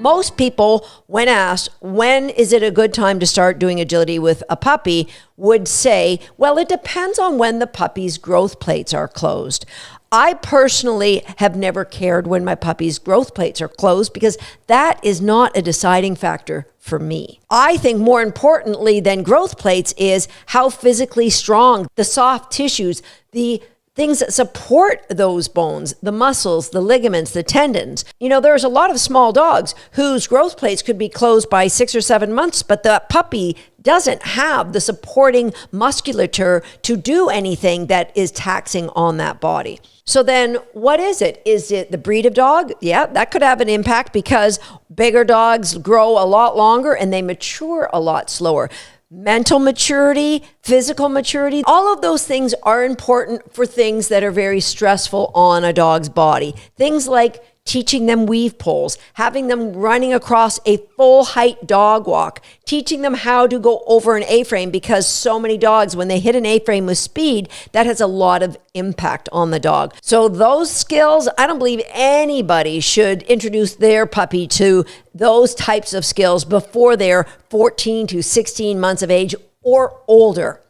Most people, when asked, when is it a good time to start doing agility with a puppy, would say, well, it depends on when the puppy's growth plates are closed. I personally have never cared when my puppy's growth plates are closed because that is not a deciding factor for me. I think more importantly than growth plates is how physically strong the soft tissues, the things that support those bones, the muscles, the ligaments, the tendons. You know, there's a lot of small dogs whose growth plates could be closed by 6 or 7 months, but the puppy doesn't have the supporting musculature to do anything that is taxing on that body. So then what is it? Is it the breed of dog? Yeah, that could have an impact because bigger dogs grow a lot longer and they mature a lot slower. Mental maturity, physical maturity, all of those things are important for things that are very stressful on a dog's body. Things like teaching them weave pulls, having them running across a full height dog walk, teaching them how to go over an A-frame, because so many dogs, when they hit an A-frame with speed, that has a lot of impact on the dog. So those skills, I don't believe anybody should introduce their puppy to those types of skills before they're 14 to 16 months of age or older.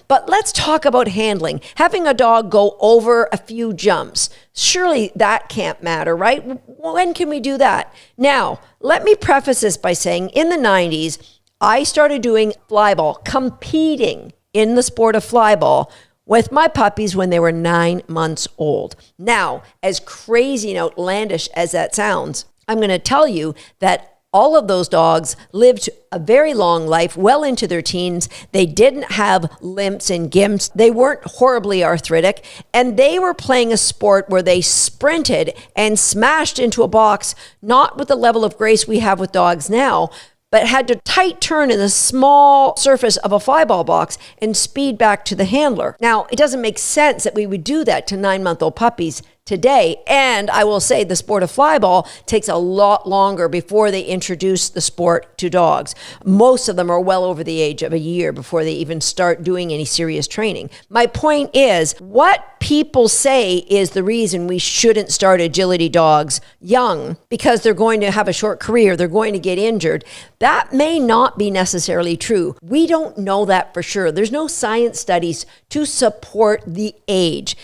But let's talk about handling. Having a dog go over a few jumps. Surely that can't matter, right? When can we do that? Now, let me preface this by saying in the 90s, I started doing flyball, competing in the sport of flyball with my puppies when they were 9 months old. Now, as crazy and outlandish as that sounds, I'm going to tell you that all of those dogs lived a very long life, well into their teens. They didn't have limps and gimps. They weren't horribly arthritic. And they were playing a sport where they sprinted and smashed into a box, not with the level of grace we have with dogs now, but had to tight turn in the small surface of a flyball box and speed back to the handler. Now, it doesn't make sense that we would do that to 9-month-old puppies today. And I will say the sport of flyball takes a lot longer before they introduce the sport to dogs. Most of them are well over the age of a year before they even start doing any serious training. My point is, what people say is the reason we shouldn't start agility dogs young, because they're going to have a short career, they're going to get injured. That may not be necessarily true. We don't know that for sure. There's no science studies to support the age.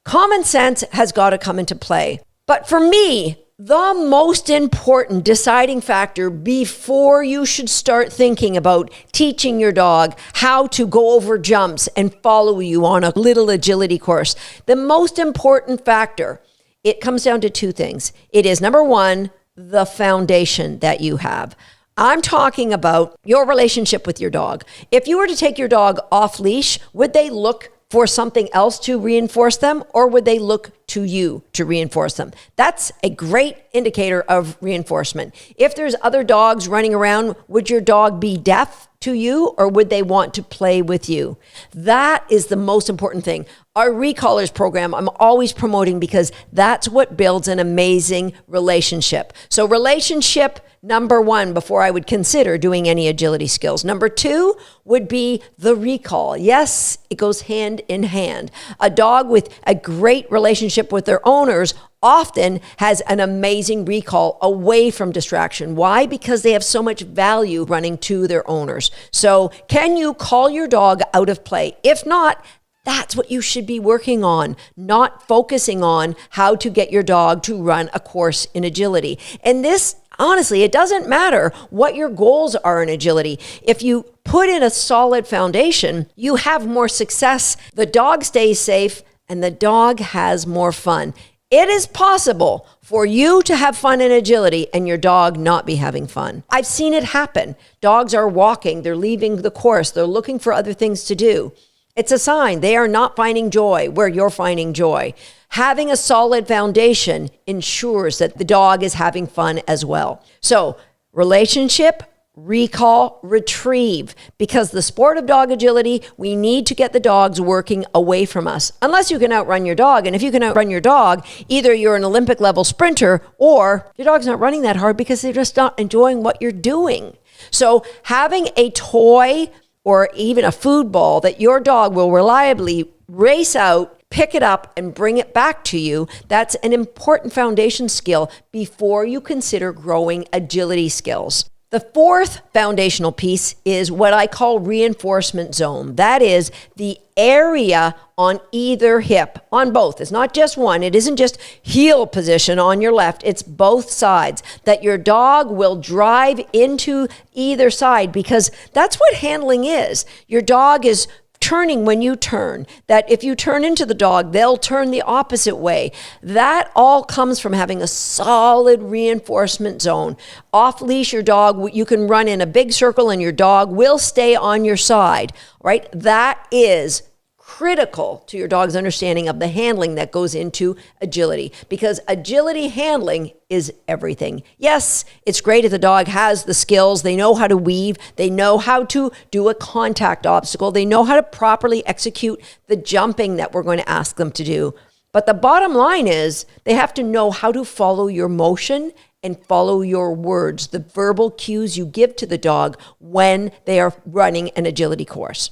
Common sense has got to come into play. But for me, the most important deciding factor before you should start thinking about teaching your dog how to go over jumps and follow you on a little agility course, the most important factor, it comes down to two things. It is, number one, the foundation that you have. I'm talking about your relationship with your dog. If you were to take your dog off leash, would they look for something else to reinforce them, or would they look to you to reinforce them? That's a great indicator of reinforcement. If there's other dogs running around, would your dog be deaf to you, or would they want to play with you? That is the most important thing. Our recallers program, I'm always promoting because that's what builds an amazing relationship. So relationship number one before I would consider doing any agility skills. Number two would be the recall. Yes, it goes hand in hand. A dog with a great relationship with their owners often has an amazing recall away from distraction. Why? Because they have so much value running to their owners. So can you call your dog out of play? If not, that's what you should be working on, not focusing on how to get your dog to run a course in agility. And this, honestly, it doesn't matter what your goals are in agility. If you put in a solid foundation, you have more success. The dog stays safe and the dog has more fun. It is possible for you to have fun in agility and your dog not be having fun. I've seen it happen. Dogs are walking, they're leaving the course, they're looking for other things to do. It's a sign they are not finding joy where you're finding joy. Having a solid foundation ensures that the dog is having fun as well. So, relationship, recall, retrieve. Because the sport of dog agility, we need to get the dogs working away from us. Unless you can outrun your dog. And if you can outrun your dog, either you're an Olympic level sprinter or your dog's not running that hard because they're just not enjoying what you're doing. So, having a toy or even a food ball that your dog will reliably race out pick it up and bring it back to you. That's an important foundation skill before you consider growing agility skills. The fourth foundational piece is what I call reinforcement zone. That is the area on either hip, on both. It's not just one. It isn't just heel position on your left. It's both sides, that your dog will drive into either side, because that's what handling is. Your dog is turning when you turn, that if you turn into the dog, they'll turn the opposite way. That all comes from having a solid reinforcement zone. Off leash your dog, you can run in a big circle and your dog will stay on your side, right? That is critical to your dog's understanding of the handling that goes into agility, because agility handling is everything. Yes, it's great if the dog has the skills. They know how to weave. They know how to do a contact obstacle. They know how to properly execute the jumping that we're going to ask them to do. But the bottom line is they have to know how to follow your motion and follow your words, the verbal cues you give to the dog when they are running an agility course.